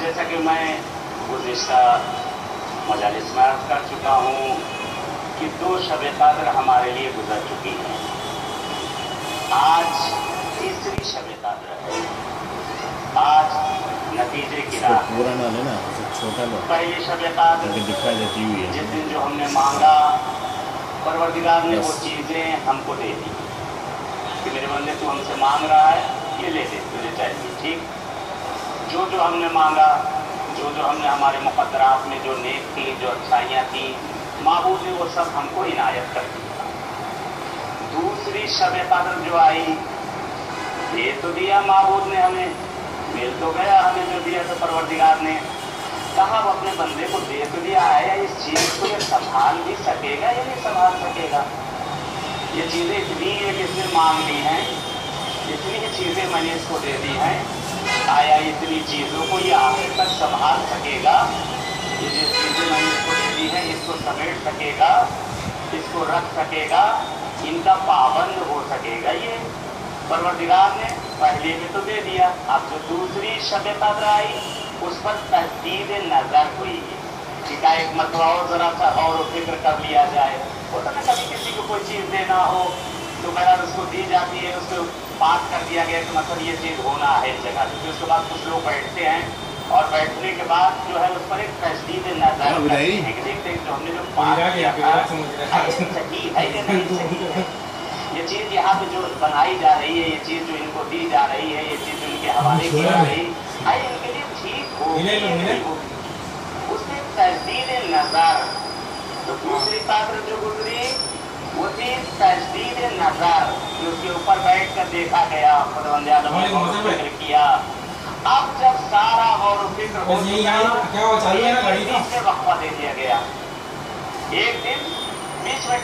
जैसा कि मैं गुज़िश्ता मजालिस में अर्ज़ कर चुका हूँ कि 2 शब क़द्र हमारे लिए गुजर चुकी हैं। आज तीसरी शब क़द्र है। आज नतीजे की रात। पूरा ना लेना, छोटा लो। पहली शब क़द्र दिखाई देती हुई है, जिस दिन जो हमने मांगा, परवरदिगार ने वो चीज़ें हमको दे दी कि मेरे बंदे तू हमसे मांग रहा है, ये ले दे, तुझे चाहिए। ठीक, जो जो हमने मांगा, जो जो हमने हमारे मुक़द्दरात में जो नेक थी, जो अच्छाइयाँ थी, माबूद ने वो सब हमको इनायत कर दिया। दूसरी शब क़द्र जो आई, दे तो दिया माबूद ने हमें, मिल तो गया हमें जो दिया तो परवरदिगार ने। कहा वो अपने बंदे को दे तो दिया है, इस चीज़ को ये संभाल भी सकेगा या नहीं संभाल सकेगा? ये चीज़ें इतनी है कि इसने मांग ली हैं, इतनी ही चीज़ें मैंने इसको दे दी हैं, आया इतनी चीज़ों को ये आखिर तक संभाल सकेगा? ये जो चीज़ें मैंने इसको दे दी हैं, इसको समेट सकेगा, इसको रख सकेगा, इनका पाबंद हो सकेगा? ये परवरदिगार ने पहले में तो दे दिया। अब जो दूसरी शब क़द्र आई, उस पर तहदीद नज़र हुई कि का एक मतवा और ज़रा सा और फिक्र कर लिया जाए। होता ना कभी किसी को कोई चीज़ देना हो तो बहरहाल उसको दी जाती है, उसको बात कर दिया गया कि मतलब ये चीज़ होना है इस जगह से। उसके बाद कुछ लोग बैठते हैं और बैठने के बाद जो है उस पर एक तहदीद नज़र देखते हैं जो हमने जो बात किया था सही है या नहीं सही है। ये चीज़ यहाँ पे जो बनाई जा रही है, ये चीज़ जो इनको दी जा रही है, ये चीज़ जो इनके हवाले की जा रही है, इनके लिए ठीक होगी, उसमें तजदीद नज़र। तो दूसरी क़द्र जो गुजरी वो थी तजदीद नज़र, कि उसके ऊपर बैठ कर देखा गया, खुदावंद आलम ने गौर फिक्र किया। अब जब सारा गौर फिक्र हो गया, वक्फा दे दिया गया। एक दिन बीच में